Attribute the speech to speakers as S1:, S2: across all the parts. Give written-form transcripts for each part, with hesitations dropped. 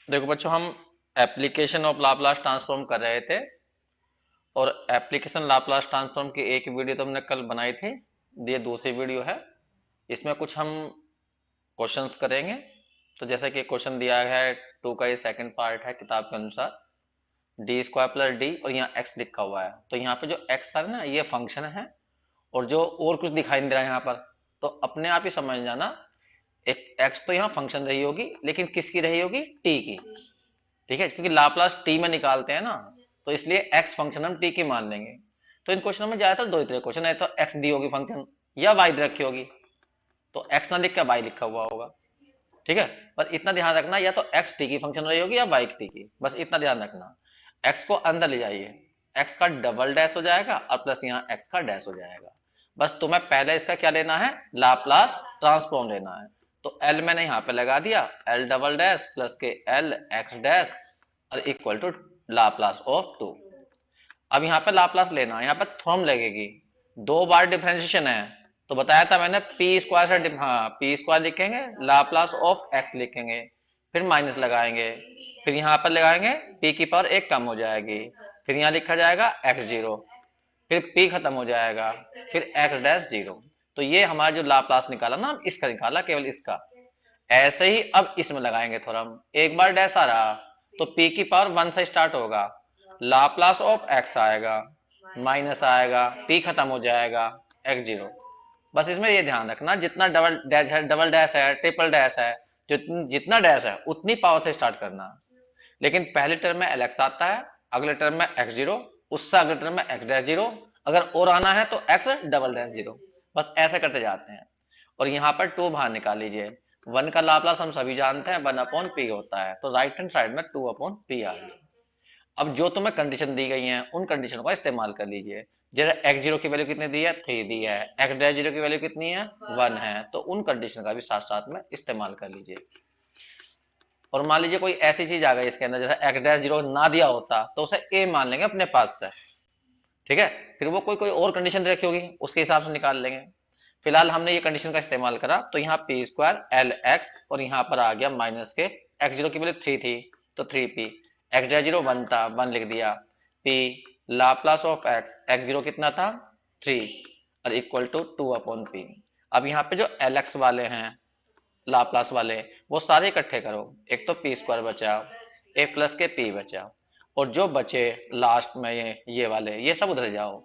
S1: देखो बच्चों, हम एप्लीकेशन ऑफ लाप्लास ट्रांसफॉर्म कर रहे थे और एप्लीकेशन लाप्लास ट्रांसफॉर्म की एक वीडियो तो हमने कल बनाई थी। ये दूसरी वीडियो है। इसमें कुछ हम क्वेश्चंस करेंगे। तो जैसा कि क्वेश्चन दिया गया है, टू का ये सेकंड पार्ट है किताब के अनुसार, डी स्क्वायर प्लस डी और यहाँ एक्स लिखा हुआ है। तो यहाँ पे जो एक्स है ना, ये फंक्शन है और जो और कुछ दिखाई नहीं दे रहा है यहाँ पर, तो अपने आप ही समझ जाना। एक एक्स तो यहाँ फंक्शन रही होगी, लेकिन किसकी रही होगी? टी की। ठीक है, क्योंकि लाप्लास टी में निकालते हैं ना, तो इसलिए एक्स फंक्शन हम टी की मान लेंगे। तो इन क्वेश्चनों में ज्यादातर दो ही तरह क्वेश्चन है, तो एक्स दी होगी फंक्शन या वाई दे रखी होगी। तो एक्स ना लिख के वाई लिखा हुआ होगा। ठीक है, पर इतना ध्यान रखना, या तो एक्स टी की फंक्शन रही होगी या वाई टी की, बस इतना ध्यान रखना। एक्स को अंदर ले जाइए, एक्स का डबल डैश हो जाएगा और प्लस यहाँ एक्स का डैश हो जाएगा। बस तुम्हें पहले इसका क्या लेना है? लाप्लास ट्रांसफॉर्म लेना है। तो एल मैंने यहाँ पे लगा दिया, L double dash plus k L x dash और equal to Laplace of two. अब यहाँ पे लाप्लास लेना है, यहाँ पे थ्योरम लगेगी। दो बार डिफरेंशिएशन है, तो बताया था मैंने पी स्क्वायर से, हाँ पी स्क्वायर लिखेंगे, लाप्लास ऑफ एक्स लिखेंगे, फिर माइनस लगाएंगे, फिर यहाँ पर लगाएंगे पी की पावर एक कम हो जाएगी, फिर यहाँ लिखा जाएगा एक्स जीरो, फिर पी खत्म हो जाएगा, फिर एक्स डैश जीरो। तो ये हमारा जो लाप्लास निकाला ना, हम इसका निकाला, केवल इसका। ऐसे ही अब इसमें लगाएंगे थ्योरम। एक बार डैश आ रहा तो पी की पावर वन से स्टार्ट होगा, लाप्लास ऑफ एक्स आएगा, माइनस आएगा, पी खत्म हो जाएगा, एक्स जीरो। बस इसमें ये ध्यान रखना, जितना डबल डैश है, ट्रिपल डैश है, जितना डैश है उतनी पावर से स्टार्ट करना। लेकिन पहले टर्म में एल एक्स आता है, अगले टर्म में एक्स जीरो, उससे अगले टर्म में एक्स डैश जीरो, अगर और आना है तो एक्स डबल डैश जीरो। बस ऐसे करते जाते हैं। और यहाँ पर टू बाहर निकाल लीजिए। वन का लाप्लास हम सभी जानते हैं, वन अपॉन पी होता है, तो राइट हैंड साइड में टू अपॉन पी आ गया। अब जो तुम्हें कंडीशन दी गई है उन कंडीशनों का इस्तेमाल कर लीजिए। जैसे एक्स जीरो की वैल्यू कितनी दी है? थ्री दी है। एक्स डैश जीरो की वैल्यू कितनी है? वन है। तो उन कंडीशन का भी साथ साथ में इस्तेमाल कर लीजिए। और मान लीजिए कोई ऐसी चीज आ गई इसके अंदर, जैसे एक्स डैश जीरो ना दिया होता तो उसे ए मान लेंगे अपने पास से। ठीक है, फिर वो कोई कोई और कंडीशन रखी होगी, उसके हिसाब से निकाल लेंगे। फिलहाल हमने ये कंडीशन का इस्तेमाल करा, तो यहाँ पी स्क्वायर एल एक्स और यहाँ पर आ गया माइनस के, एक्स जीरो की वैल्यू थ्री थी तो three p, x dash zero one था, वन लिख दिया, p Laplace of x, x zero कितना था? थ्री, और equal to two upon p. अब यहाँ पे जो एल एक्स वाले हैं, लाप्लास वाले, वो सारे इकट्ठे करो। एक तो पी स्क्वायर बचा, एक प्लस के पी बचा, और जो बचे लास्ट में ये वाले, ये सब उधर जाओ।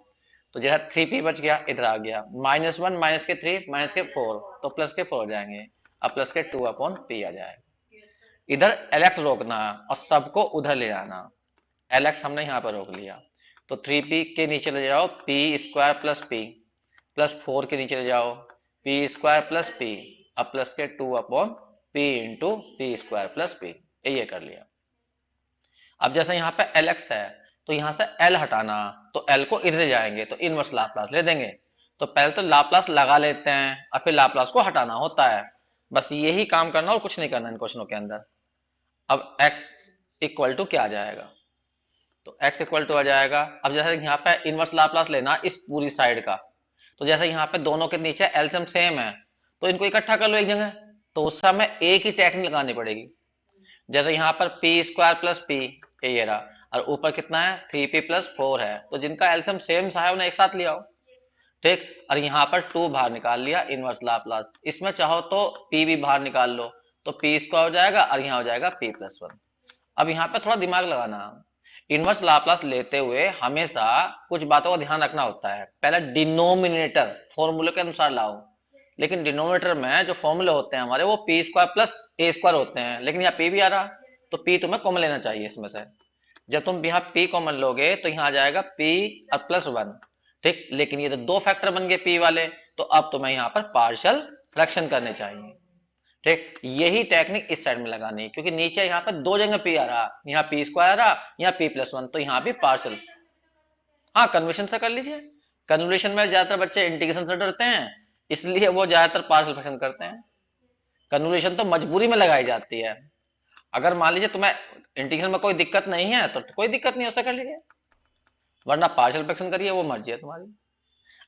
S1: तो जैसा थ्री पी बच गया, इधर आ गया, माइनस वन माइनस के थ्री माइनस के फोर, तो प्लस के फोर हो जाएंगे, अब प्लस के टू अपॉन पी आ जाएगा। इधर एलेक्स रोकना और सबको उधर ले जाना। एलेक्स हमने यहाँ पर रोक लिया, तो थ्री पी के नीचे ले जाओ P square plus P, plus four के नीचे ले जाओ पी स्क्वायर प्लस पी, अब प्लस के to upon P into P square plus P, ये कर लिया। अब जैसे यहाँ पे एल एक्स है, तो यहाँ से एल हटाना, तो एल को इधर जाएंगे तो इनवर्स लाप्लास ले देंगे। तो पहले तो लाप्लास लगा लेते हैं और फिर लाप्लास को हटाना होता है। बस यही काम करना और कुछ नहीं करना इन क्वेश्चनों के अंदर। अब x इक्वल टू क्या आ जाएगा? तो x इक्वल टू आ जाएगा, अब जैसे यहाँ पे इनवर्स लाप्लास लेना इस पूरी साइड का, तो जैसे यहाँ पे दोनों के नीचे एलसीएम सेम है, तो इनको इकट्ठा कर लो एक जगह। तो उस समय एक ही टेक्निक लगानी पड़ेगी। जैसे यहाँ पर पी स्क्वायर प्लस पी, ये रहा, और ऊपर कितना है? थ्री पी प्लस फोर है, तो जिनका एलसीएम सेम सा है उन्हें एक साथ ले आओ। ठीक, और यहाँ पर टू बाहर निकाल लिया, इनवर्स लाप्लास। इसमें चाहो तो पी भी बाहर निकाल लो, तो पी स्क्वायर हो जाएगा और यहाँ हो जाएगा पी प्लस वन। अब यहाँ पे थोड़ा दिमाग लगाना, इनवर्स लाप्लास लेते हुए हमेशा कुछ बातों का ध्यान रखना होता है। पहले डिनोमिनेटर फॉर्मूले के अनुसार लाओ, लेकिन डिनोमिनेटर में जो फॉर्मूले होते हैं हमारे, वो P square plus A square होते हैं, लेकिन यहाँ पी भी आ रहा, तो पी तुम्हें कॉमन लेना चाहिए इसमें से। जब तुम यहाँ पी कॉमन लोगे तो यहाँ आ जाएगा पी और प्लस वन। ठीक, लेकिन ये तो दो फैक्टर बन गए पी वाले, तो अब तुम्हें यहाँ पर पार्शियल फ्रैक्शन करने चाहिए। ठीक, यही टेक्निक इस साइड में लगानी है, क्योंकि नीचे यहाँ पे दो जगह पी आ रहा, यहाँ पी स्क्वायर आ रहा, यहाँ पी प्लस वन, तो यहाँ भी पार्शियल। हाँ, कन्वर्शन से कर लीजिए। कन्वर्शन में ज्यादातर बच्चे इंटीग्रेशन से डरते हैं, इसलिए वो ज्यादातर पार्शियल फ्रैक्शन करते हैं। कन्वर्शन तो मजबूरी में लगाई जाती है। अगर मान लीजिए तुम्हें इंटीग्रेशन में कोई दिक्कत नहीं है तो कोई दिक्कत नहीं, उससे कर लीजिए, वरना पार्शियल फ्रैक्शन करिए, वो मर्जी है तुम्हारी।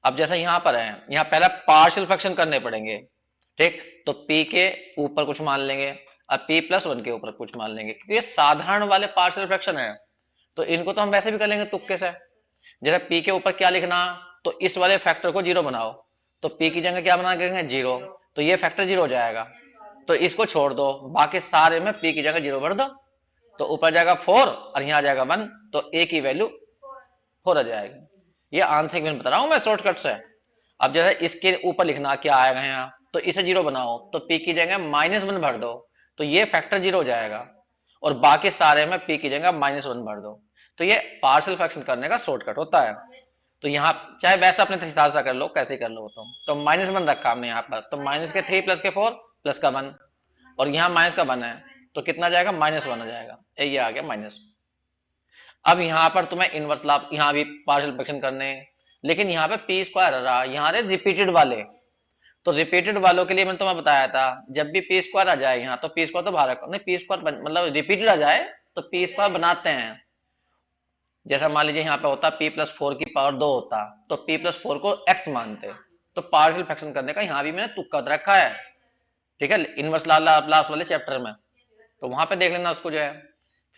S1: अब जैसे यहाँ पर है, यहाँ पहले पार्शियल फ्रैक्शन करने पड़ेंगे। ठीक, तो पी के ऊपर कुछ मान लेंगे, अब p प्लस वन के ऊपर कुछ मान लेंगे, क्योंकि ये साधारण वाले पार्शियल फ्रैक्शन है, तो इनको तो हम वैसे भी कर लेंगे तुक्के से। जैसे p के ऊपर क्या लिखना, तो इस वाले फैक्टर को जीरो बनाओ, तो p की जगह क्या बना देंगे, जीरो, तो ये फैक्टर जीरो हो जाएगा। तो इसको छोड़ दो, बाकी सारे में p की जगह जीरो भर दो, तो ऊपर जाएगा 4 और यहाँ आ जाएगा 1, तो a की वैल्यू 4 आ जाएगी। ये आंसर में बता रहा हूं मैं शॉर्टकट से। अब जैसे इसके ऊपर लिखना क्या आएगा यहाँ, तो इसे जीरो बनाओ, तो p की जगह -1 भर दो, तो ये फैक्टर जीरो हो जाएगा, और बाकी सारे में p की जगह -1 भर दो। तो ये पार्शियल फ्रैक्शन करने का शॉर्टकट होता है। तो यहाँ चाहे वैसे अपने हिसाब से कर लो, कैसे कर लो, तो -1 रखा हमने यहाँ पर, तो -3 प्लस के 4 प्लस का 1, और यहाँ माइनस का 1 है, तो कितना जाएगा, -1 आ जाएगा, ये आ गया माइनस। अब यहाँ पर तुम्हें इनवर्स लाभ, यहाँ भी पार्शियल फ्रैक्शन करने, लेकिन यहाँ पे पी स्क्वायर रहा, यहाँ रहे रिपीटेड वाले, तो रिपीटेड वालों के लिए मैंने तुम्हें बताया था, जब भी पी स्क्वायर आ जाए यहाँ, तो पी स्क्वायर तो बाहर रखो, नहीं पी स्क्वायर मतलब रिपीटेड आ जाए तो पी स्क्वायर बनाते हैं। जैसा मान लीजिए यहाँ पे होता p प्लस 4 की पावर 2 होता, तो p प्लस 4 को x मानते, तो पार्शियल फ्रैक्शन करने का यहाँ भी मैंने तुक्का रखा है, ठीक है, इनवर्स लाप्लास वाले चैप्टर में, तो वहां पे देख लेना उसको जो है।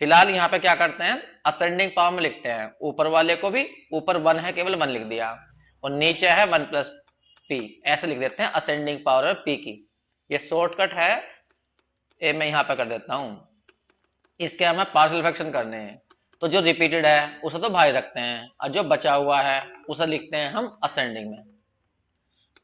S1: फिलहाल यहाँ पे क्या करते हैं, असेंडिंग पावर में लिखते हैं, ऊपर वाले को भी, ऊपर 1 है केवल 1 लिख दिया, और नीचे है 1 प्लस p, ऐसे लिख देते हैं असेंडिंग पावर में p की। ये शॉर्टकट है, ये मैं यहाँ पे कर देता हूँ। इसके हमें पार्शियल फ्रैक्शन करने हैं, तो जो रिपीटेड है उसे तो भाई रखते हैं, और जो बचा हुआ है उसे लिखते हैं हम असेंडिंग में,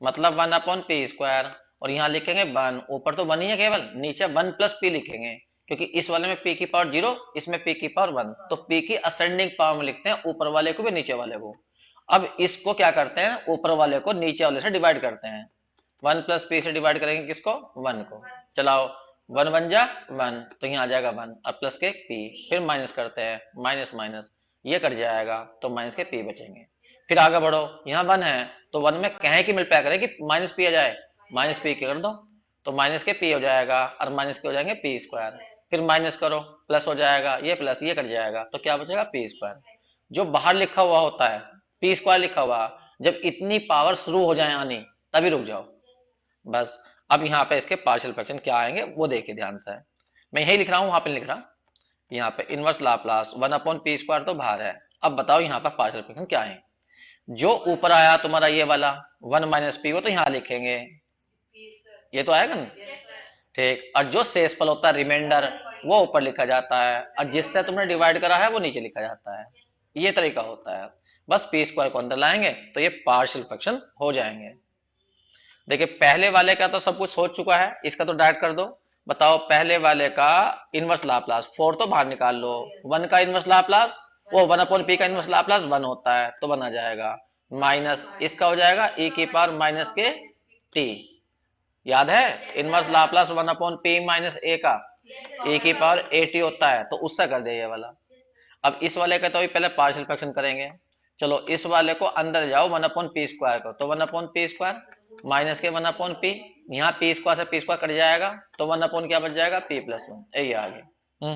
S1: मतलब 1/p², और यहाँ लिखेंगे 1, ऊपर तो 1 ही है केवल, नीचे 1 प्लस p लिखेंगे, क्योंकि इस वाले में p की पावर 0, इसमें p की पावर 1, तो p की असेंडिंग पावर में लिखते हैं, ऊपर वाले को भी नीचे वाले को। अब इसको क्या करते हैं, ऊपर वाले को नीचे वाले से डिवाइड करते हैं, 1 प्लस p से डिवाइड करेंगे किसको, 1 को, चलाओ 1 1 जा 1, तो यहाँ आ जाएगा 1 और प्लस के p, फिर माइनस करते हैं, माइनस माइनस ये कट जाएगा, तो माइनस के p बचेंगे। फिर आगे बढ़ो, यहाँ 1 है, तो 1 में कहें कि मल्टीप्लाई करें कि माइनस p आ जाए, माइनस p कर दो, तो माइनस के p हो जाएगा, और माइनस के हो जाएंगे p², फिर माइनस करो, प्लस हो जाएगा, ये प्लस ये कट जाएगा, तो क्या बचेगा p²। जो बाहर लिखा हुआ होता है p² लिखा हुआ, जब इतनी पावर शुरू हो जाए आनी तभी रुक जाओ बस। अब यहाँ पे इसके पार्शियल फ्रैक्शन क्या आएंगे वो देखिए ध्यान से, मैं यही लिख रहा हूँ, वहां पे लिख रहा, यहाँ पे इनवर्स लाप्लास 1/p² तो बाहर है। अब बताओ यहाँ पर पार्शियल फ्रैक्शन क्या है, जो ऊपर आया तुम्हारा ये वाला 1 - p, वो तो यहाँ लिखेंगे, ये तो आएगा ना, ठीक, और जो शेष फल होता है रिमाइंडर, वो ऊपर लिखा जाता है, और जिससे तुमने डिवाइड करा है वो नीचे लिखा जाता है, ये तरीका होता है। बस p² को अंदर लाएंगे तो ये पार्शियल फ्रैक्शन हो जाएंगे। देखिए पहले वाले का तो सब कुछ हो चुका है, इसका तो डायरेक्ट कर दो। बताओ पहले वाले का इनवर्स लाप्लास, 4 तो बाहर निकाल लो, 1 का इनवर्स लाप्लास, वो 1/p का इनवर्स लाप्लास 1 होता है, तो 1 आ जाएगा, माइनस इसका हो जाएगा e की पावर माइनस के t, याद है inverse Laplace 1/p minus a का e की पावर at होता है, तो उससे कर दे ये वाला। अब इस वाले का तो अभी पहले पार्शियल फ्रैक्शन करेंगे, चलो इस वाले को अंदर जाओ 1/p² को, तो 1/p² माइनस के 1/p, यहाँ p² से p² कट जाएगा, तो 1/ क्या बच जाएगा, p + 1, यही आ गया।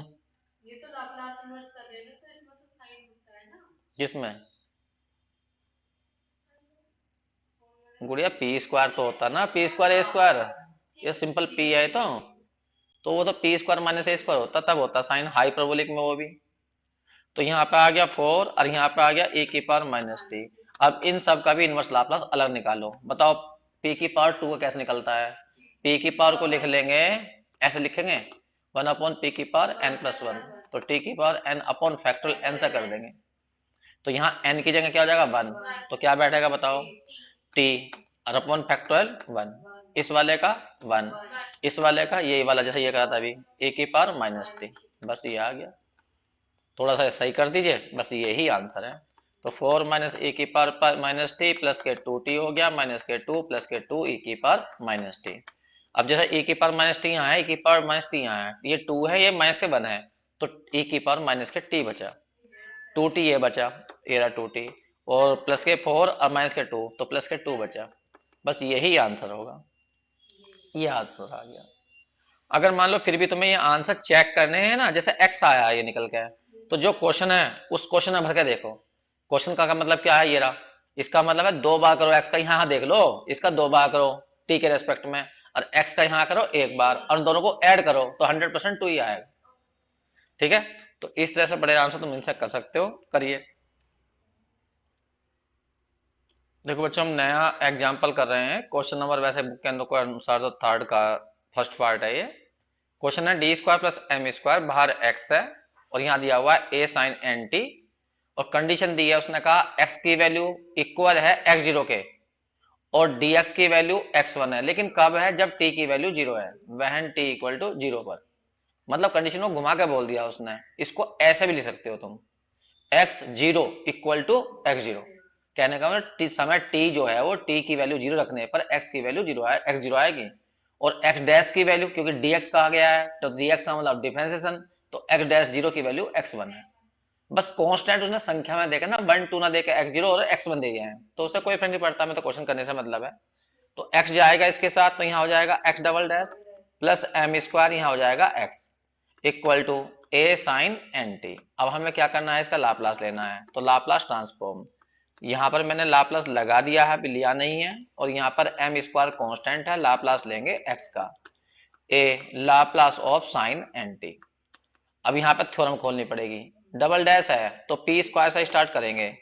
S2: ये तो लाप्लास इनवर्स कर रहे हैं, तो इसमें तो साइन होता है ना,
S1: किसमें गुड़िया, p² तो होता ना, p²a², ये सिंपल p है, तो वो तो p² माइनस a² होता, तब होता साइन हाइपरबोलिक में वो भी। तो यहाँ पे आ गया 4 और यहाँ पे आ गया e की पावर माइनस t। अब इन सब का भी इनवर्स लाप्लास अलग निकालो, बताओ p की पावर 2 का कैसे निकलता है, p की पावर को लिख लेंगे, ऐसे लिखेंगे 1/p की पावर n+1, तो t की पावर n/फैक्टोरियल n से कर देंगे, तो यहाँ n की जगह क्या हो जाएगा 1, तो क्या बैठेगा बताओ, t और अपॉन फैक्टोरियल 1, इस वाले का 1, इस वाले का यही वाला जैसे ये करा था अभी, e की पावर माइनस t, बस ये आ गया, थोड़ा सा सही कर दीजिए, बस यही आंसर है। तो 4 - e की पावर माइनस टी प्लस के 2t हो गया, माइनस के 2 प्लस के 2 e की पावर माइनस टी। अब जैसे e की पावर माइनस टी यहाँ है, e की पावर माइनस टी यहाँ है, ये 2 है, ये माइनस के 1 है, तो e की पावर माइनस के t बचा, 2t ये बचा, ये रहा 2t, और प्लस के 4 और माइनस के 2, तो प्लस के 2 बचा, बस यही आंसर होगा, ये आंसर आ गया। अगर मान लो फिर भी तुम्हें ये आंसर चेक करने हैं ना, जैसे x आया ये निकल के, तो जो क्वेश्चन है उस क्वेश्चन में भर के देखो, क्वेश्चन का मतलब क्या है, ये रहा, इसका मतलब है 2 बार करो x का, यहाँ देख लो इसका 2 बार करो t के रेस्पेक्ट में, और x का यहाँ करो एक बार और दोनों को ऐड करो तो 100% 2 ही आएगा। ठीक है, तो इस तरह से बड़े आराम से तुम इनसे कर सकते हो, करिए। देखो बच्चों, हम नया एग्जाम्पल कर रहे हैं। क्वेश्चन नंबर वैसे बुक के अंदर के अनुसार तो थर्ड का फर्स्ट पार्ट है ये। क्वेश्चन है d square plus m square, बाहर एक्स है और यहाँ दिया हुआ है ए साइन एन टी, और कंडीशन दी है, उसने कहा एक्स की वैल्यू इक्वल है एक्स जीरो के और dx की वैल्यू x1 है, लेकिन कब है, जब t की वैल्यू 0 है, वहन t इक्वल टू 0 पर। मतलब कंडीशन को घुमा के बोल दिया उसने। इसको ऐसे भी लिख सकते हो तुम, x0 इक्वल टू x0। कहने का मतलब समय t जो है वो t की वैल्यू 0 रखने पर x की वैल्यू 0 है, x0 आएगी। और x डैश की वैल्यू, क्योंकि dx कहा गया है तो dx का मतलब डिफरेंशिएशन, तो x डैश 0 की वैल्यू x1 है। बस कांस्टेंट उसने संख्या में देखा ना, 1 2 ना देके x0 और x1 दे गए हैं, तो उससे कोई फर्क नहीं पड़ता, मैं तो क्वेश्चन करने से मतलब है। तो x जाएगा इसके साथ, तो यहाँ हो जाएगा x double dash plus m square, यहाँ हो जाएगा x equal to a sine n t. अब हमें क्या करना है, इसका लाप्लास लेना है, तो लाप्लास ट्रांसफॉर्म, यहाँ पर मैंने लाप्लास लगा दिया है, अभी लिया नहीं है, और यहाँ पर एम स्क्वायर कॉन्स्टेंट है, लाप्लास लेंगे x का, a Laplace of sine n t. अब यहाँ पर थ्योरम खोलनी पड़ेगी, डबल डैश है तो पी स्क्वायर से स्टार्ट करेंगे,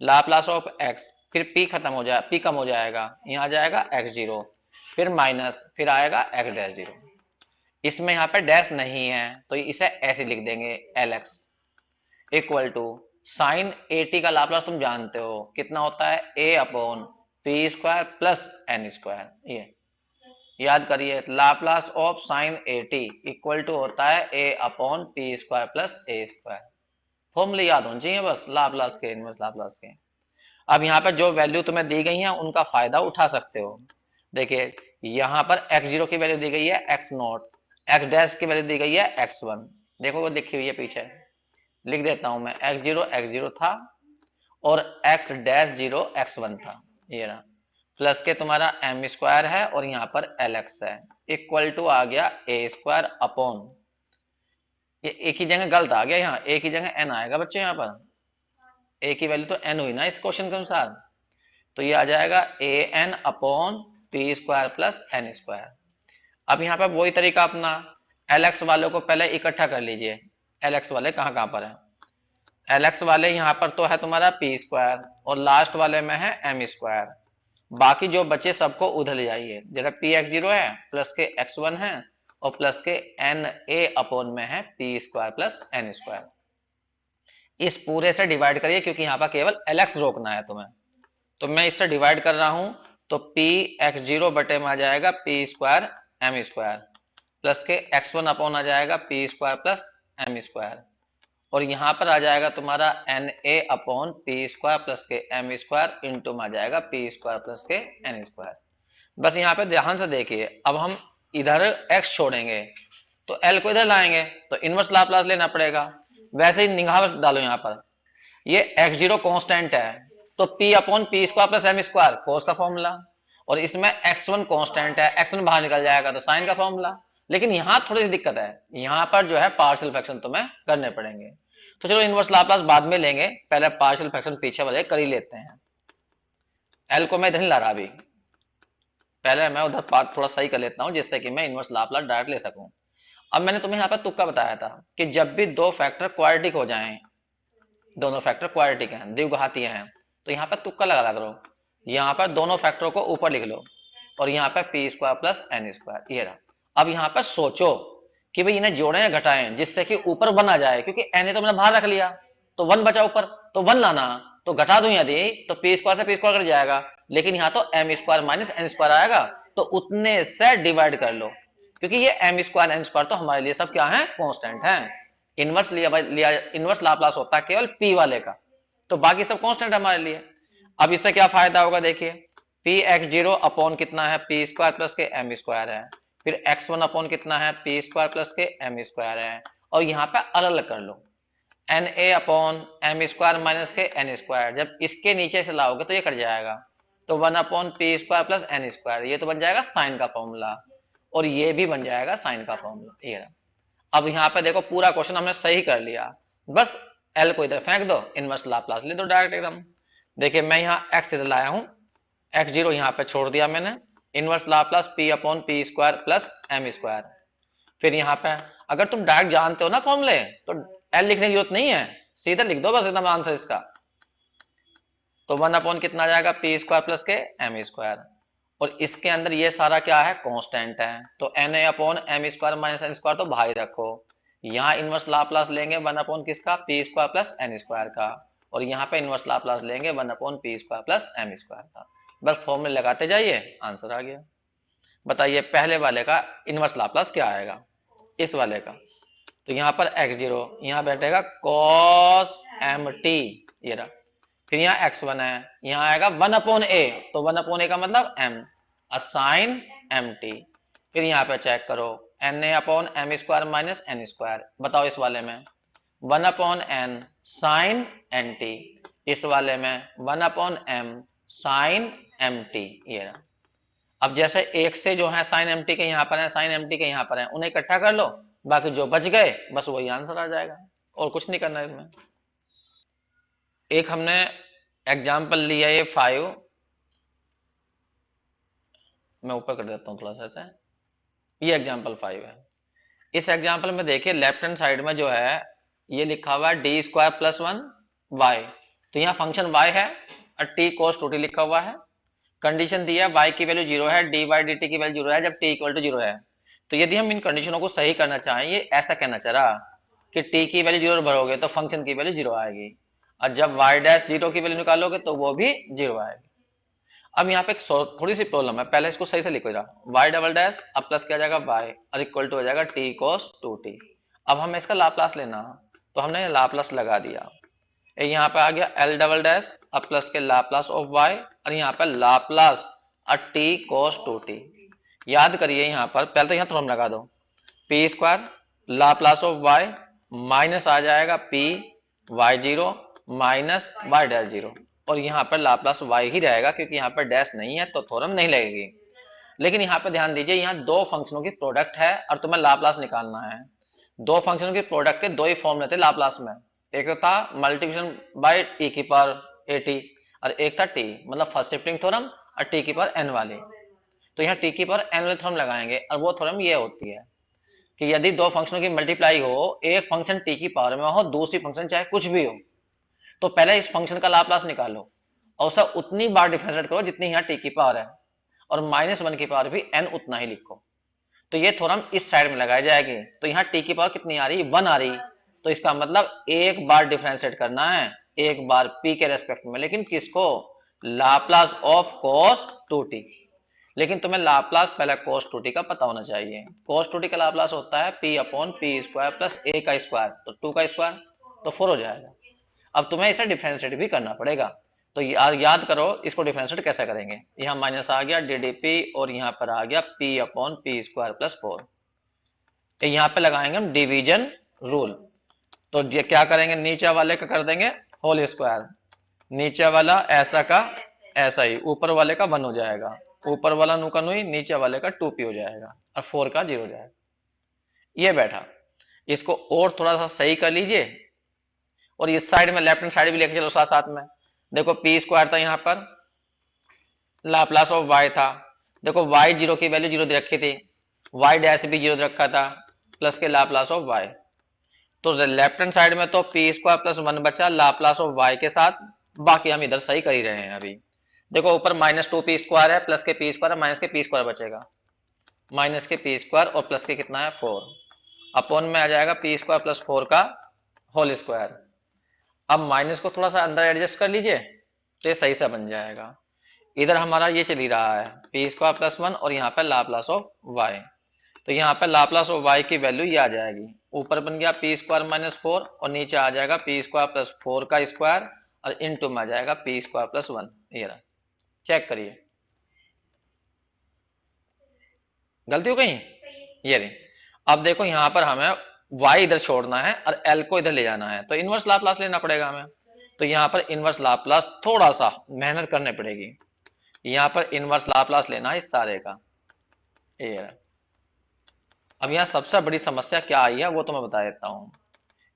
S1: लाप्लास ऑफ एक्स, फिर पी खत्म हो जाए, पी कम हो जाएगा, यहाँ जाएगा एक्स जीरो, फिर माइनस, फिर आएगा एक्स डैश जीरो। इसमें यहाँ पे डैश नहीं है तो इसे ऐसे लिख देंगे L X equal to sine A T का लाप्लास तुम जानते हो कितना होता है, A upon P square plus N square. ये याद करिए, Laplace of sine A T equal to होता है A upon P square plus A square. फॉर्मूले याद होने चाहिए बस लाप्लास के, इनवर्स लाप्लास के। अब यहाँ पर जो वैल्यू तुम्हें दी गई है उनका फायदा उठा सकते हो। देखिए यहाँ पर x0 की वैल्यू दी गई है x0, x डैश की वैल्यू दी गई है x1, देखो वो लिखी हुई है पीछे, लिख देता हूं मैं, x0 था और x डैश 0 x1 था, ये रहा, प्लस के तुम्हारा एम स्क्वायर है और यहाँ पर एल एक्स है, इक्वल टू आ गया ए स्क्वायर अपॉन, ये एक ही जगह गलत आ गया, यहाँ एक ही जगह एन आएगा बच्चे, यहाँ पर ए की वैल्यू तो एन हुई ना इस क्वेश्चन के अनुसार, तो ये आ जाएगा A N upon P square plus N square. अब यहाँ पर वही तरीका अपना, एल एक्स वालों को पहले इकट्ठा कर लीजिए, एल एक्स वाले कहाँ कहाँ पर है, एल एक्स वाले यहाँ पर तो है तुम्हारा पी स्क्वायर और लास्ट वाले में है एम स्क्वायर, बाकी जो बचे सबको उधर ले जाइए, जरा पी एक्स जीरो है प्लस के एक्स वन है और प्लस के एन ए अपॉन में है P square plus N square. इस पूरे से डिवाइड करिए क्योंकि यहाँ पर केवल एल एक्स रोकना है तुम्हें, तो मैं इससे डिवाइड कर रहा हूं, तो पी एक्स जीरो बटे में आ जाएगा p square m square plus k x one upon आ जाएगा p square plus m square, और यहाँ पर आ जाएगा तुम्हारा एन ए अपॉन पी स्क्वायर प्लस के एम स्क्वायर इंटू में आ जाएगा p square plus k N square. बस यहाँ पे ध्यान से देखिए, अब हम इधर x छोड़ेंगे तो l को इधर लाएंगे तो इनवर्स लाप्लास लेना पड़ेगा। वैसे ही निगाह डालो यहाँ पर, ये x0 कांस्टेंट है तो p upon P square plus m square cos का फॉर्मूला, और इसमें x1 कांस्टेंट है, x1 बाहर निकल जाएगा तो साइन का फॉर्मूला। लेकिन यहाँ थोड़ी सी दिक्कत है, यहाँ पर जो है पार्शियल फ्रैक्शन तुम्हें करने पड़ेंगे, तो चलो इनवर्स लाप्लास बाद में लेंगे, पहले पार्शियल फ्रैक्शन पीछे वाले कर ही लेते हैं। l को मैं इधर नहीं ला रहा अभी, पहले मैं उधर पार्ट थोड़ा सही कर लेता हूं जिससे कि मैं इनवर्स लाप्लास डायरेक्ट ले सकूं। अब मैंने तुम्हें यहाँ पर तुक्का बताया था कि जब भी दो फैक्टर क्वाड्रेटिक हो जाएं, दोनों फैक्टर क्वाड्रेटिक हैं, द्विघातीय हैं, तो यहाँ पर तुक्का लगा करो, यहाँ पर दोनों फैक्टरों को ऊपर लिख लो और यहाँ पर p square plus N square, ये रहा। अब यहाँ पर सोचो कि भाई इन्हें जोड़ें या घटाएं जिससे कि ऊपर वन आ जाए, क्योंकि एन तो मैंने बाहर रख लिया तो वन बचा ऊपर, तो वन लाना, तो घटा दूं यदि तो पी स्क्वायर से पी स्क्वायर कट जाएगा, लेकिन यहाँ तो m square minus n square आएगा, तो उतने से डिवाइड कर लो, क्योंकि ये एम स्क्वायर एन स्क्वायर तो हमारे लिए सब क्या है, कांस्टेंट है। इनवर्स लिया इनवर्स लाप्लास होता है केवल पी वाले का, तो बाकी सब कांस्टेंट है हमारे लिए। अब इससे क्या फायदा होगा, देखिए पी एक्स जीरो अपॉन कितना है, पी स्क्वायर प्लस के एम स्क्वायर है, फिर एक्स वन अपॉन कितना है, पी स्क्वायर प्लस के एम स्क्वायर है, और यहाँ पे अलग अलग कर लो, एन ए upon M square minus K N square, जब इसके नीचे से लाओगे तो ये कट जाएगा, तो one upon P square plus N square, ये तो बन जाएगा साइन का फॉर्मूला, और ये भी बन जाएगा साइन का फॉर्मूला, ये रहा। अब यहाँ पे देखो पूरा क्वेश्चन हमने सही कर लिया, बस एल को इधर फेंक दो, इनवर्स लाप्लास ले दो डायरेक्ट एकदम। देखिए मैं यहाँ एक्स इधर लाया हूँ, एक्स जीरो यहाँ पे छोड़ दिया मैंने, inverse Laplace p upon P square plus m square. फिर यहाँ पे अगर तुम डायरेक्ट जानते हो ना फॉर्मूले तो एल लिखने की जरूरत नहीं है, सीधा लिख दो बस एकदम आंसर इसका। तो 1 अपॉन कितना आ जाएगा पी स्क्वायर प्लस के एम स्क्वायर, और इसके अंदर ये सारा क्या है कांस्टेंट है, तो एन ए upon M square minus n square तो बाहर रखो। यहाँ इनवर्स लाप्लास लेंगे 1 अपॉन किसका p square plus N square का, और यहाँ पे इनवर्स लाप्लास लेंगे 1 upon P square plus m square का। बस फॉर्मूले लगाते जाइए, आंसर आ गया। बताइए पहले वाले का इनवर्स लाप्लास क्या आएगा, इस वाले का। तो यहाँ पर x0 यहाँ बैठेगा cos mt, ये रहा। फिर यहाँ x1 है, यहाँ आएगा 1 अपॉन ए, तो 1 अपॉन ए का मतलब m, असाइन mt। फिर यहाँ पे चेक करो na upon M square minus n square. बताओ इस वाले में 1 अपॉन एन साइन nt, इस वाले में 1 अपॉन एम साइन mt, ये रहा। अब जैसे एक से जो है साइन mt के यहाँ पर है, साइन mt के यहाँ पर है, उन्हें इकट्ठा कर लो, बाकी जो बच गए बस वही आंसर आ जाएगा, और कुछ नहीं करना है इसमें। एक हमने एग्जाम्पल लिया ये 5, मैं ऊपर कर देता हूँ थोड़ा सा, ये एग्जाम्पल 5 है। इस एग्जाम्पल में देखिए लेफ्ट हैंड साइड में जो है ये लिखा हुआ है डी स्क्वायर प्लस 1 वाई, तो यहाँ फंक्शन y है और t cos 2t लिखा हुआ है। कंडीशन दी है y की वैल्यू 0 है, डी वाई डी टी की वैल्यू 0 है जब t इक्वल टू 0 है। तो यदि हम इन कंडीशनों को सही करना चाहें, ये ऐसा कहना चाह रहा कि t की वैल्यू 0 भरोगे तो फंक्शन की वैल्यू 0 आएगी, और जब y डैश 0 की वैल्यू निकालोगे तो वो भी 0 आएगी। अब यहाँ पे एक थोड़ी सी प्रॉब्लम है, पहले इसको सही से लिखो जरा, y डबल डैश अब प्लस क्या जाएगा y और इक्वल टू हो जाएगा t cos 2t। अब हमें इसका लाप्लास लेना, तो हमने लाप्लास लगा दिया, यहाँ पे आ गया l डबल डैश अब प्लस के लाप्लास ऑफ y, और यहाँ पे लाप्लास t cos 2t। याद करिए यहाँ पर पहले तो यहाँ थ्रोम लगा दो, p square Laplace of y minus आ जाएगा p y0 minus y dash 0, और यहाँ पर लाप्लास y ही रहेगा क्योंकि यहाँ पर डैश नहीं है तो थ्योरम नहीं लगेगी। लेकिन यहाँ पर ध्यान दीजिए, यहाँ दो फंक्शनों की प्रोडक्ट है और तुम्हें लाप्लास निकालना है। दो फंक्शनों के प्रोडक्ट के दो ही फॉर्म थे लाप्लास में, एक तो था मल्टीप्लिकेशन बाय टी की पावर एटी, और एक था टी मतलब फर्स्ट शिफ्टिंग थ्योरम और टी की पावर एन वाली। तो यहाँ टी की पावर एन वाले थ्योरम लगाएंगे, और वो थ्योरम ये होती है कि यदि दो फंक्शनों की मल्टीप्लाई हो, एक फंक्शन टी की पावर में हो, दूसरी फंक्शन चाहे कुछ भी हो, तो पहले इस फंक्शन का लाप्लास निकालो और उसे उतनी बार डिफरेंशिएट करो जितनी यहाँ टी की पावर है, और -1 की पावर भी n उतना ही लिखो। तो ये थ्योरम इस साइड में लगाई जाएगी। तो यहाँ टी की पावर कितनी आ रही, 1 आ रही, तो इसका मतलब एक बार डिफरेंशिएट करना है, एक बार p के रेस्पेक्ट में, लेकिन किसको, लाप्लास ऑफ cos 2t। लेकिन तुम्हें लाप्लास पहले cos 2t का पता होना चाहिए। cos 2t का लाप्लास होता है p upon P square plus a का स्क्वायर, तो 2 का स्क्वायर तो 4 हो जाएगा। अब तुम्हें इसे डिफरेंशिएट भी करना पड़ेगा, तो याद करो इसको डिफरेंशिएट कैसे करेंगे। यहाँ माइनस आ गया ddp और यहाँ पर आ गया p upon P square plus 4। यहाँ पे लगाएंगे हम डिवीजन रूल, तो ये क्या करेंगे, नीचे वाले का कर देंगे होल स्क्वायर, नीचे वाला ऐसा का ऐसा ही, ऊपर वाले का 1 हो जाएगा, ऊपर वाला नुकन हुई, नीचे वाले का 2p हो जाएगा, और 4 का 0 हो जाएगा। ये बैठा, इसको और थोड़ा सा सही कर लीजिए, और इस साइड में लेफ्ट हैंड साइड भी लेके चलो साथ साथ में। देखो पी स्क्वायर था, यहाँ पर लाप्लास ऑफ y था, देखो y 0 की वैल्यू 0 दे रखी थी, y डैश भी 0 दे रखा था, प्लस के लाप्लास ऑफ y। तो लेफ्ट हैंड साइड में तो पी स्क्वायर प्लस 1 बचा लाप्लास ऑफ y के साथ, बाकी हम इधर सही कर ही रहे हैं अभी। देखो ऊपर -2p स्क्वायर है, प्लस के p स्क्वायर है, माइनस के p स्क्वायर बचेगा, माइनस के p स्क्वायर और प्लस के कितना है 4, अपॉन में आ जाएगा p स्क्वायर प्लस 4 का होल स्क्वायर। अब माइनस को थोड़ा सा अंदर एडजस्ट कर लीजिए तो ये सही से बन जाएगा। इधर हमारा ये चल ही रहा है पी स्क्वायर प्लस 1 और यहाँ पे लाप्लास ऑफ y, तो यहाँ पे लाप्लास ऑफ y की वैल्यू ये आ जाएगी, ऊपर बन गया पी स्क्वायर माइनस 4 और नीचे आ जाएगा पी स्क्वायर प्लस 4 का स्क्वायर और इनटू में आ जाएगा पी स्क्वायर प्लस 1। ये रहा, चेक करिए गलती हो कहीं, ये रही। अब देखो यहाँ पर हमें y इधर छोड़ना है और l को इधर ले जाना है, तो इनवर्स लाप्लास लेना पड़ेगा हमें। तो यहाँ पर इनवर्स लाप्लास थोड़ा सा मेहनत करनी पड़ेगी, यहाँ पर इनवर्स लाप्लास लेना है इस सारे का। ये अब यहाँ सबसे बड़ी समस्या क्या आई है वो तो मैं बता देता हूँ।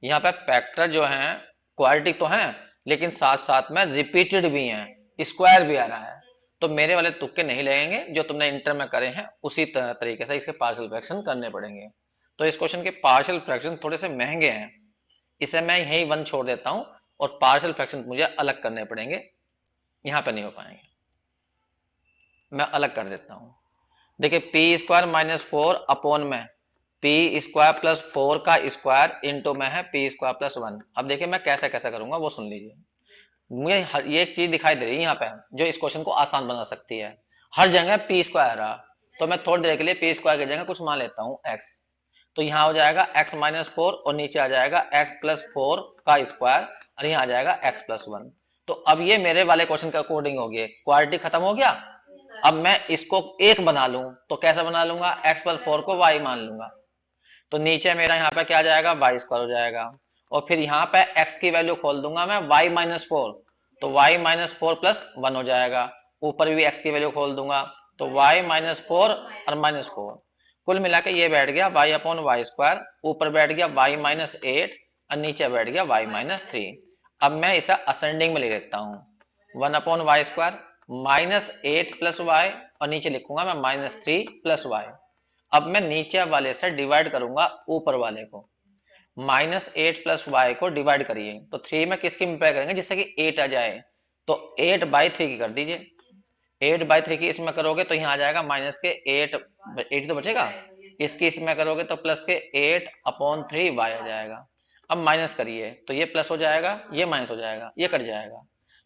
S1: यहाँ पे फैक्टर जो है क्वाड्रेटिक तो है, लेकिन साथ साथ में रिपीटेड भी हैं, स्क्वायर भी आ रहा है। तो मेरे वाले तुक्के नहीं लगेंगे, जो तुमने इंटर में करे हैं उसी तरीके से इसके पार्शियल फ्रैक्शन करने पड़ेंगे। तो इस क्वेश्चन के पार्शियल फ्रैक्शन थोड़े से महंगे हैं, इसे मैं यही 1 छोड़ देता हूं और पार्शियल फ्रैक्शन मुझे अलग करने पड़ेंगे, यहाँ पे नहीं हो पाएंगे, मैं अलग कर देता हूं। देखिए पी स्क्वायर माइनस 4 अपॉन में पी स्क्वायर प्लस 4 का स्क्वायर इंटू में है पी स्क्वायर प्लस 1। अब देखिए मैं कैसे कैसे करूंगा वो सुन लीजिए। मुझे ये एक चीज दिखाई दे रही है यहाँ पे जो इस क्वेश्चन को आसान बना सकती है। हर जगह पी स्क्वायर रहा, तो मैं थोड़ी देर के लिए पी स्क्वायर की जगह कुछ मान लेता हूँ एक्स। तो यहाँ हो जाएगा एक्स माइनस 4 और नीचे आ जाएगा एक्स प्लस 4 का स्क्वायर और यहाँ आ जाएगा एक्स प्लस 1। तो अब ये मेरे वाले क्वेश्चन के अकॉर्डिंग हो गया, क्वालिटी खत्म हो गया। अब मैं इसको एक बना लूं तो कैसे बना लूंगा, एक्स प्लस 4 को वाई मान लूंगा, तो नीचे मेरा यहाँ पे क्या आ जाएगा वाई स्क्वायर हो जाएगा। और फिर यहाँ पे x की वैल्यू खोल दूंगा मैं y माइनस 4, तो y माइनस 4 प्लस 1 हो जाएगा। ऊपर भी x की वैल्यू खोल दूंगा तो y माइनस 4 और माइनस 4, कुल मिला के ये बैठ गया y अपॉन वाई स्क्वायर, ऊपर बैठ गया y माइनस 8 और नीचे बैठ गया y माइनस 3। अब मैं इसे असेंडिंग में ले लेता हूँ, 1 upon y square minus 8 plus y और नीचे लिखूंगा मैं माइनस 3 प्लस वाई। अब मैं नीचे वाले से डिवाइड करूंगा ऊपर वाले को, माइनस 8 प्लस वाई को डिवाइड करिए तो 3 में किसकी मल्टीप्लाई करेंगे जिससे कि 8 आ जाए, तो 8 बाई 3 की कर दीजिए। 8 बाई 3 की इसमें करोगे तो यहाँ आ जाएगा माइनस के 8 तो बचेगा, इसकी इसमें करोगे तो प्लस के 8 अपॉन 3 वाई आ जाएगा। अब माइनस करिए तो ये प्लस हो जाएगा, ये माइनस हो जाएगा, ये कट जाएगा,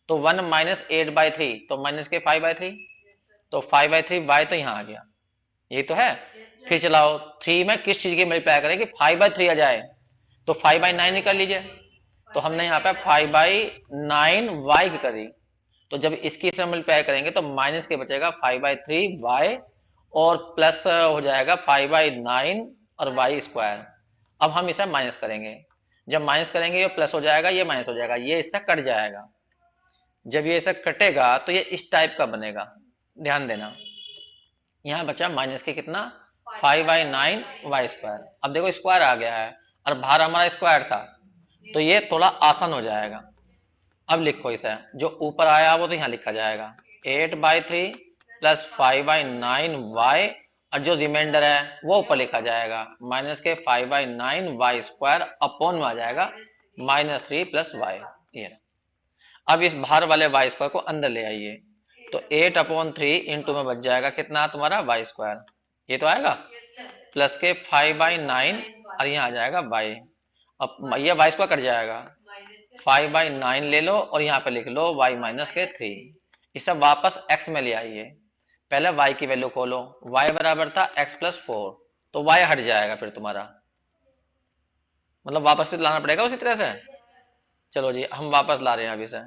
S1: तो 1 माइनस 8 बाई 3 तो माइनस के 5 बाई 3, तो 5 बाई 3 वाई तो यहाँ आ गया, ये तो है। फिर चलाओ 3 में किस चीज की मल्टीप्लाई करें कि 5 बाई 3 आ जाए, तो 5 बाई 9 निकाल लीजिए। तो हमने यहाँ पे 5 बाई 9 वाई की करी, तो जब इसकी से मल्टीप्लाई करेंगे तो माइनस के बचेगा 5 बाई 3 वाई और प्लस हो जाएगा 5 बाई 9 और वाई स्क्वायर। अब हम इसे माइनस करेंगे, जब माइनस करेंगे ये प्लस हो जाएगा, ये माइनस हो जाएगा, ये इससे कट जाएगा। जब ये इससे कटेगा तो ये इस टाइप का बनेगा, ध्यान देना। यहाँ बचा माइनस के कितना 5 बाई 9 वाई स्क्वायर। अब देखो स्क्वायर आ गया है और बाहर हमारा स्क्वायर था, तो ये थोड़ा आसान हो जाएगा। अब लिखो इसे, जो ऊपर आया वो तो यहाँ लिखा जाएगा 8 बाई 3 प्लस 5 बाई 9 वाई, और जो रिमाइंडर है वो ऊपर लिखा जाएगा माइनस के 5 बाई 9 वाई स्क्वायर अपॉन में आ जाएगा माइनस 3 प्लस वाई। ये अब इस बाहर वाले वाई स्क्वायर को अंदर ले आइए, तो 8 अपॉन 3 इंटू में बच जाएगा कितना तुम्हारा वाई स्क्वायर, ये तो आएगा प्लस के 5 बाई 9 और यहाँ आ जाएगा वाई। अब ये वाई स्क्वायर कट जाएगा, 5 बाई 9 ले लो और यहाँ पे लिख लो वाई माइनस के 3। इसे वापस x में ले आइए, पहले y की वैल्यू खोलो, y बराबर था x प्लस 4, तो y हट जाएगा फिर तुम्हारा, मतलब वापस फिर लाना पड़ेगा उसी तरह से। चलो जी हम वापस ला रहे हैं अभी से,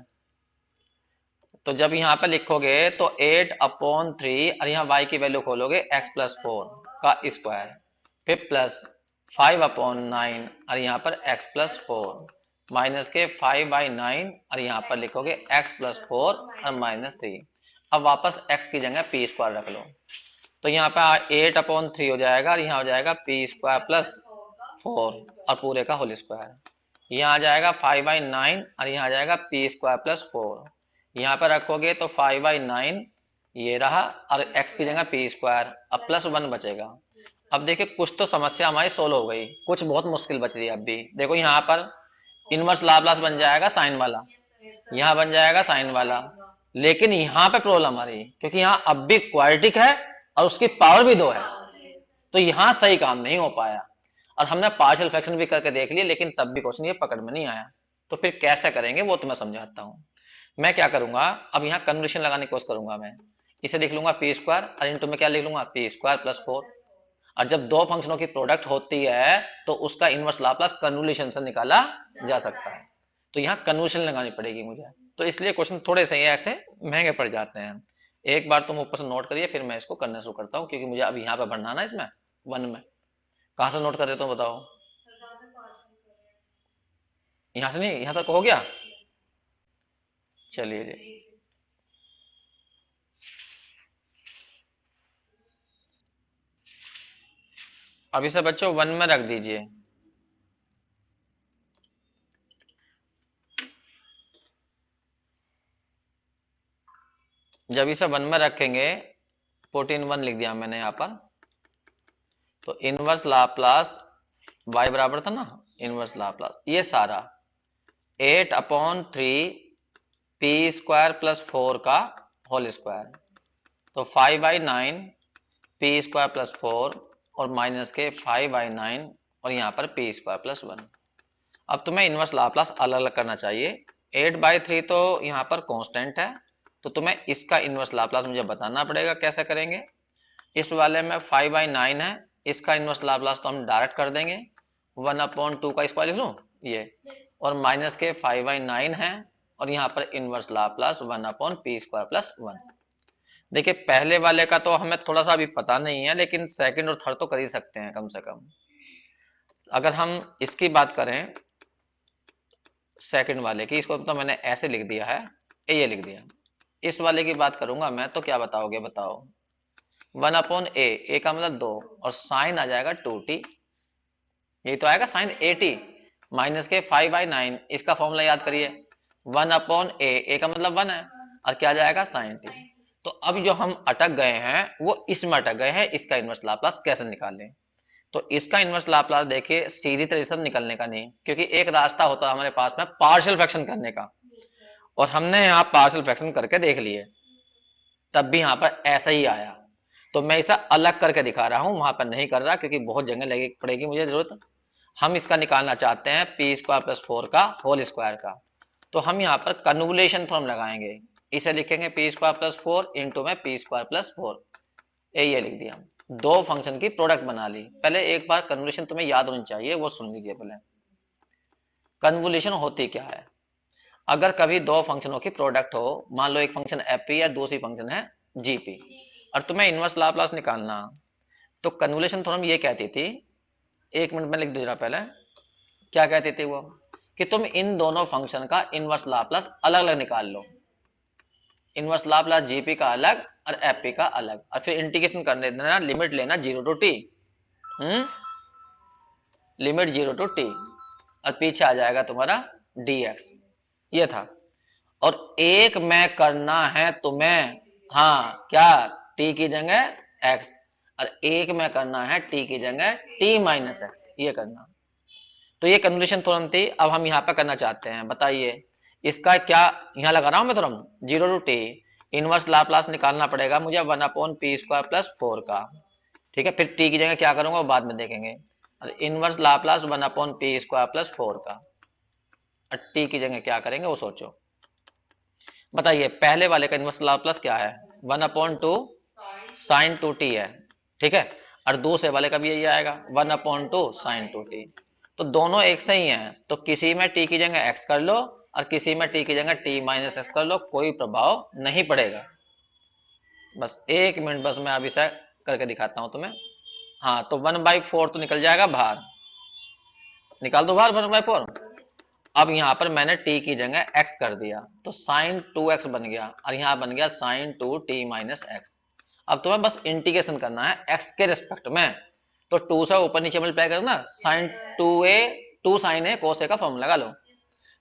S1: तो जब यहाँ पे लिखोगे तो 8 अपॉन 3 और यहाँ y की वैल्यू खोलोगे x प्लस 4 का स्क्वायर, फिर प्लस 5 अपॉन 9 और यहाँ पर x प्लस 4 माइनस के 5 बाई 9 और यहाँ पर लिखोगे x प्लस 4 और माइनस 3। अब वापस x की जगह पी स्क्वायर रख लो, तो यहाँ पे 8 अपॉन 3 हो जाएगा और यहाँ हो जाएगा पी स्क्वायर प्लस 4 और पूरे का होल स्क्वायर। यहाँ आ जाएगा 5 बाई 9 और यहाँ आ जाएगा पी स्क्वायर प्लस 4, यहाँ पर रखोगे तो 5 बाई 9 ये रहा और x की जगह पी स्क्वायर, अब प्लस 1 बचेगा। अब देखिए कुछ तो समस्या हमारी सोल्व हो गई, कुछ बहुत मुश्किल बच रही है। अब भी देखो यहाँ पर इनवर्स लाप्लास बन जाएगा साइन वाला, यहाँ बन जाएगा साइन वाला, लेकिन यहाँ पे प्रॉब्लम आ रही है क्योंकि यहाँ अब भी क्वाड्रेटिक है और उसकी पावर भी 2 है, तो यहाँ सही काम नहीं हो पाया। और हमने पार्शियल फ्रैक्शन भी करके देख लिया लेकिन तब भी क्वेश्चन ये पकड़ में नहीं आया। तो फिर कैसे करेंगे वो तो मैं समझाता हूँ। मैं क्या करूंगा, अब यहाँ कन्वोल्यूशन लगाने की कोशिश करूंगा। मैं इसे लिख लूंगा पी स्क्वायर और इंटू में क्या लिख लूंगा पी स्क्वायर प्लस 4, और जब दो फंक्शनों की प्रोडक्ट होती है तो उसका इनवर्स लाप्लास कन्वोल्यूशन से निकाला जा सकता है, तो यहाँ कन्वोल्यूशन लगानी पड़ेगी मुझे। तो इसलिए क्वेश्चन थोड़े से ऐसे महंगे पड़ जाते हैं। एक बार तुम ऊपर से नोट करिए फिर मैं इसको करना शुरू करता हूँ, क्योंकि मुझे अब यहाँ पे भरना ना इसमें 1 में। कहाँ से नोट कर देता हूँ बताओ, यहाँ से नहीं, यहाँ तक हो गया। चलिए जी, अब इसे बच्चों 1 में रख दीजिए। जब इसे 1 में रखेंगे, पुट इन 1 लिख दिया मैंने यहाँ पर, तो इनवर्स लाप्लास y बराबर था ना, इनवर्स लाप्लास ये सारा 8/3 पी स्क्वायर प्लस 4 का होल स्क्वायर, तो 5/9 पी स्क्वायर प्लस 4 और माइनस के 5/9 और यहाँ पर पी स्क्वायर प्लस 1। अब तुम्हें इनवर्स लाप्लास अलग अलग करना चाहिए। 8/3 तो यहाँ पर कांस्टेंट है, तो तुम्हें इसका इनवर्स लाप्लास मुझे बताना पड़ेगा कैसे करेंगे। इस वाले में 5/9 है, इसका इनवर्स लाप्लास तो हम डायरेक्ट कर देंगे, 1/2 का स्क्वायर लिख लूं ये, और माइनस के 5/9 है और यहाँ पर inverse Laplace 1/p square plus 1। देखिए पहले वाले का तो हमें थोड़ा सा अभी पता नहीं है, लेकिन सेकंड और थर्ड तो कर ही सकते हैं कम से कम। अगर हम इसकी बात करें सेकंड वाले की, इसको तो मैंने ऐसे लिख दिया है, ये लिख दिया। इस वाले की बात करूंगा मैं, तो क्या बताओगे बताओ। 1/a, a का मतलब 2 और साइन आ जाएगा 2t, यही तो आएगा साइन 80 माइनस के 5/9, इसका फॉर्मूला याद करिए 1/a, a का मतलब 1 है और क्या जाएगा साइन t। तो अब जो हम अटक गए हैं वो इसमें अटक गए हैं, इसका इनवर्स लाप्लास कैसे निकालें। तो इसका इनवर्स लाप्लास देखिए सीधी तरह से निकलने का नहीं, क्योंकि एक रास्ता होता है हमारे पास में पार्शियल फ्रैक्शन करने का, और हमने यहाँ पार्शियल फ्रैक्शन करके देख लिए, तब भी यहाँ पर ऐसा ही आया। तो मैं इसे अलग करके दिखा रहा हूँ, वहां पर नहीं कर रहा क्योंकि बहुत जगह लगी पड़ेगी मुझे जरूरत। हम इसका निकालना चाहते हैं पी स्क्वायर प्लस 4 का होल स्क्वायर का, तो हम यहाँ पर कन्वोल्यूशन फॉर्म लगाएंगे, इसे लिखेंगे पी स्क्वायर प्लस 4 इंटू में पी स्क्वायर प्लस 4, ये लिख दिया। दो फंक्शन की प्रोडक्ट बना ली। पहले एक बार कन्वोल्यूशन तुम्हें याद होनी चाहिए, वो सुन लीजिए पहले। कन्वोल्यूशन होती क्या है, अगर कभी दो फंक्शनों की प्रोडक्ट हो, मान लो एक फंक्शन एफ पी है, दूसरी फंक्शन है जी पी, और तुम्हें इनवर्स लाप्लास निकालना, तो कन्वोल्यूशन थ्योरम ये कहती थी, एक मिनट में लिख दो जरा पहले, क्या कहती थी वो, कि तुम इन दोनों फंक्शन का इनवर्स लाप्लास अलग अलग निकाल लो, इनवर्स लाप्लास जीपी का अलग और एफपी का अलग, और फिर इंटीग्रेशन करने देना, लिमिट लेना 0 to t, limit 0 to t, और पीछे आ जाएगा तुम्हारा dx, ये था। और एक में करना है तुम्हें, हाँ क्या, t की जगह x, और एक में करना है t की जगह t माइनस x, ये करना। तो ये कन्वोल्यूशन थ्योरम थी। अब हम यहाँ पे करना चाहते हैं, बताइए इसका क्या, यहाँ लगा रहा हूं मैं theorem 0 to t, inverse Laplace निकालना पड़ेगा मुझे 1/p स्क्वायर प्लस 4 का, ठीक है। फिर t की जगह क्या करूंगा वो बाद में देखेंगे, inverse Laplace 1/p square plus 4 का, और t की जगह क्या करेंगे वो सोचो। बताइए पहले वाले का इनवर्स लाप्लास क्या है, 1/2 साइन 2t है, ठीक है, और दूसरे वाले का भी यही आएगा 1/2 साइन 2t। तो दोनों एक से ही हैं, तो किसी में t की जगह x कर लो और किसी में t की जगह t माइनस x कर लो, कोई प्रभाव नहीं पड़ेगा। बस एक मिनट, बस मैं अभी से करके दिखाता हूं तुम्हें। हाँ तो 1/4 तो निकल जाएगा बाहर, निकाल दो बाहर 1/4। अब यहाँ पर मैंने t की जगह x कर दिया, तो साइन 2x बन गया, और यहाँ बन गया साइन 2t माइनस x। अब तुम्हें बस इंटीग्रेशन करना है x के रिस्पेक्ट में, तो 2 से ऊपर नीचे मल्टीप्लाई करना, साइन 2a 2 साइन ए कोस ए का फॉर्मूला लगा लो,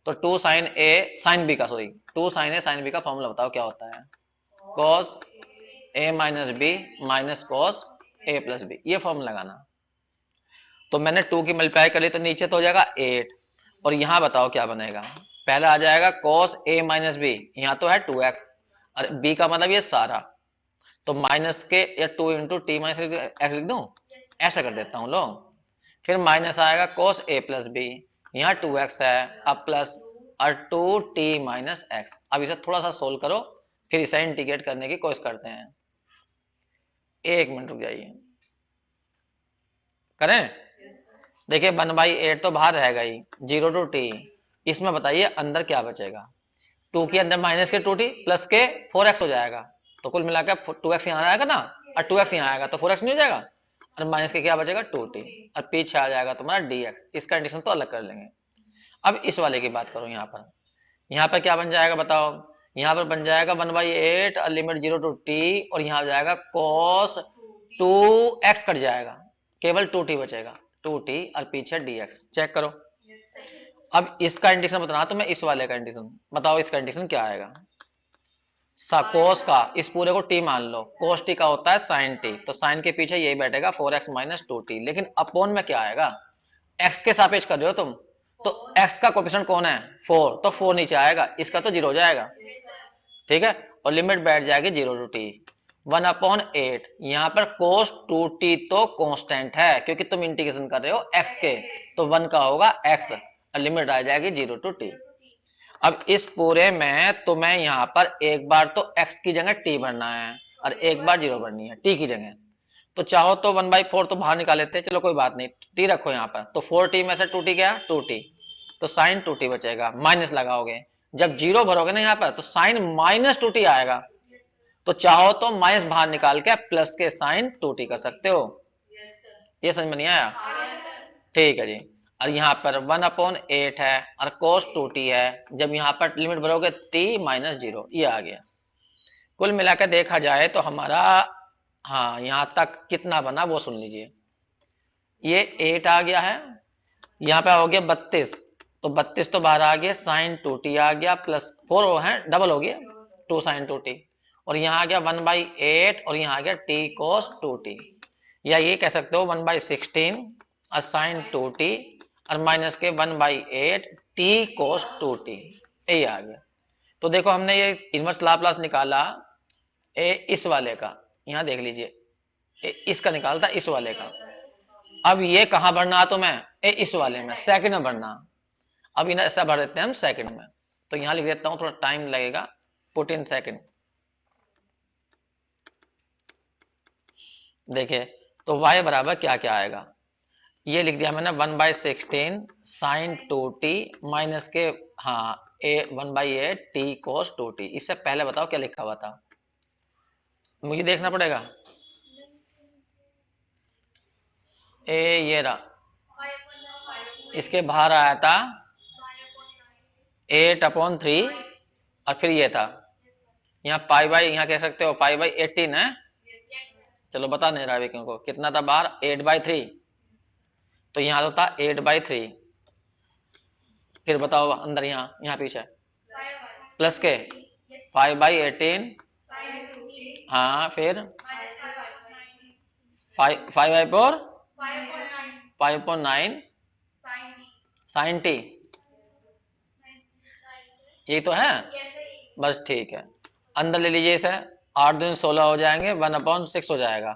S1: तो 2 साइन ए साइन बी का, सॉरी 2 साइन ए साइन बी का फॉर्मूला बताओ क्या होता है, cos A minus B minus cos A plus B, ये फॉर्मूला लगाना। तो मैंने 2 की मल्टीप्लाई कर ली, तो नीचे तो हो जाएगा 8, और यहाँ बताओ क्या बनेगा, पहला आ जाएगा cos a माइनस बी, यहाँ तो है 2x, और b का मतलब ये सारा, तो माइनस के या 2 इंटू टी माइनस एक्स लिख दूं, ऐसा कर देता हूँ लो। फिर माइनस आएगा cos a प्लस बी, यहाँ 2x है, अब प्लस और 2t माइनस एक्स। अब इसे थोड़ा सा सोल्व करो, फिर इसे इंटीग्रेट करने की कोशिश करते हैं। एक मिनट रुक जाइए, करें। देखिए 1/8 तो बाहर रहेगा ही, 0 to t, इसमें बताइए अंदर क्या बचेगा, 2 के अंदर माइनस के 2t प्लस के 4x हो जाएगा, तो कुल मिलाकर 2x यहाँ आएगा ना, और 2x यहाँ आएगा, तो 4x नहीं हो जाएगा, और माइनस के क्या बचेगा 2t, और पीछे आ जाएगा तुम्हारा dx। इसका कंडीशन तो अलग कर लेंगे। अब इस वाले की बात करो, यहाँ पर क्या बन जाएगा बताओ, यहाँ पर बन जाएगा 1/8 और लिमिट 0 to t, और यहाँ आ जाएगा cos 2x कट जाएगा, केवल 2t बचेगा, 2t और पीछे dx, चेक करो। अब इसका कंडीशन बताना तो मैं, इस वाले का कंडीशन बताओ, इसका कंडीशन क्या आएगा, कोस का, इस पूरे को टी मान लो, कोस टी का होता है साइन टी, तो साइन के पीछे यही बैठेगा 4x माइनस 2t, लेकिन अपॉन में क्या आएगा, x के सापेक्ष कर रहे हो तुम, तो x का कोफिशिएंट कौन है 4, तो 4 नीचे आएगा, इसका तो 0 हो जाएगा, ठीक है, और लिमिट बैठ जाएगी 0 टू टी 1/8। यहाँ पर cos 2t तो कांस्टेंट है क्योंकि तुम इंटीग्रेशन कर रहे हो x के, तो 1 का होगा x, और लिमिट आ जाएगी 0 टू टी। अब इस पूरे में तुम्हें यहाँ पर एक बार तो x की जगह t भरना है और एक बार 0 भरनी है t की जगह, तो चाहो तो 1/4 तो बाहर निकाल लेते हैं, चलो कोई बात नहीं, t रखो यहाँ पर, तो 4t में से 2t गया 2t, तो साइन 2t बचेगा, माइनस लगाओगे, जब 0 भरोगे ना यहाँ पर तो साइन माइनस 2t आएगा, तो चाहो तो माइनस बाहर निकाल के प्लस के साइन 2t कर सकते हो। ये समझ में नहीं आया? ठीक है जी। और यहाँ पर 1/8 है और cos 2t है, जब यहाँ पर लिमिट भरोगे t माइनस 0, ये आ गया। कुल मिलाकर देखा जाए तो हमारा, हाँ यहाँ तक कितना बना वो सुन लीजिए, ये 8 आ गया है, यहाँ पे हो गया 32, तो 32 तो बाहर आ गया, साइन 2t आ गया, प्लस 4 है डबल हो गया 2 साइन 2t, और यहाँ आ गया 1/8 और यहाँ आ गया t cos 2t, या ये कह सकते हो 1/16 और साइन 2t और माइनस के 1/8 t cos 2t, ये आ गया। तो देखो हमने ये इनवर्स लाप्लास निकाला ए इस वाले का, यहाँ देख लीजिए इसका निकालता इस वाले का, अब ये कहाँ भरना है तुम्हें, ए इस वाले में सेकंड में भरना, अब इन्हें ऐसा भर देते हैं हम सेकंड में, तो यहाँ लिख देता हूँ, थोड़ा टाइम लगेगा, 14 सेकंड। देखिए तो y बराबर क्या क्या आएगा, ये लिख दिया मैंने 1/16 साइन 2t माइनस के, हाँ 1/8 t cos 2t। इससे पहले बताओ क्या लिखा हुआ था, मुझे देखना पड़ेगा, ये रहा, इसके बाहर आया था 8/3 और फिर ये था, यहाँ पाई बाई, यहाँ कह सकते हो पाई/18 है, चलो बता नहीं रहा क्यों को, कितना था बाहर 8/3, तो यहाँ तो था 8/3, फिर बताओ अंदर यहाँ पीछे प्लस के 5/18, हाँ फिर 5/4 5.9 साइन टी, ये तो है, बस ठीक है, अंदर ले लीजिए इसे, 8 दूनी 16 हो जाएंगे, 1/6 हो जाएगा,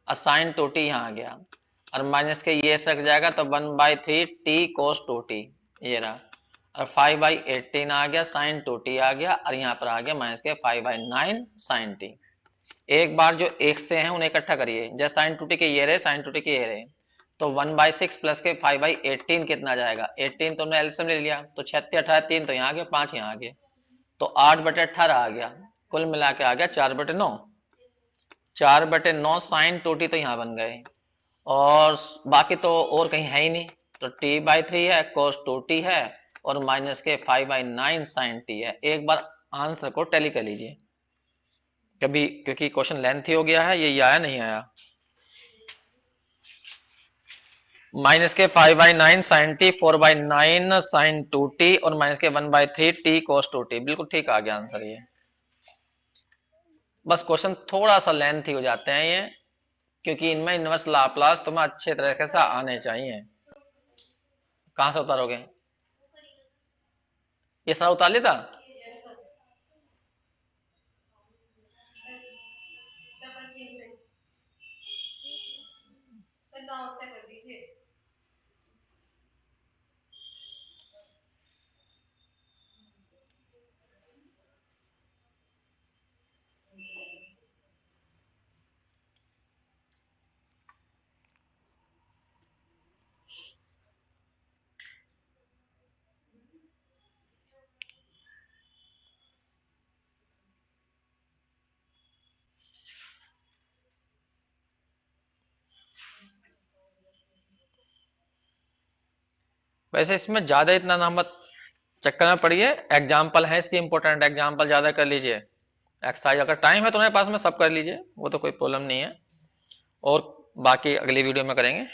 S1: और साइन 2t यहाँ आ गया, और माइनस के ये सक जाएगा, तो 1/3 t cos 2t, ये रहा, और 5/18 आ गया, साइन 2t आ गया, और यहाँ पर आ गया माइनस के 5/9 साइन t। एक बार जो एक से हैं उन्हें इकट्ठा करिए, जैसे साइन 2t के ये रहे, साइन 2t के ये रहे, तो 1/6 प्लस के 5/18 कितना जाएगा, 18 तो हमने एलसीएम ले लिया, तो 36 18 3 तो यहाँ आ गया, 5 यहाँ आ गया, तो 8/18 आ गया, कुल मिला के आ गया 4/9, 4/9 साइन 2t तो यहाँ बन गए, और बाकी तो और कहीं है ही नहीं, तो t/3 है, cos 2t है, और माइनस के 5/9 साइन t है। एक बार आंसर को टैली कर लीजिए कभी, क्योंकि क्वेश्चन लेंथी हो गया है, ये आया नहीं आया, माइनस के 5/9 साइन टी, 4/9 साइन 2t और माइनस के 1/3 t cos 2t, बिल्कुल ठीक आ गया आंसर ये। बस क्वेश्चन थोड़ा सा लेंथी हो जाते हैं ये, क्योंकि इनमें इनवर्स लाप्लास तुम्हें अच्छे तरीके से आने चाहिए। कहां से उतारोगे, ये सारा उतार लेता, वैसे इसमें ज्यादा इतना ना मत चक्कर में पड़िए, एग्जाम्पल है इसकी इंपॉर्टेंट, एग्जाम्पल ज्यादा कर लीजिए, एक्सरसाइज अगर टाइम है तुम्हारे पास में सब कर लीजिए, वो तो कोई प्रॉब्लम नहीं है, और बाकी अगली वीडियो में करेंगे।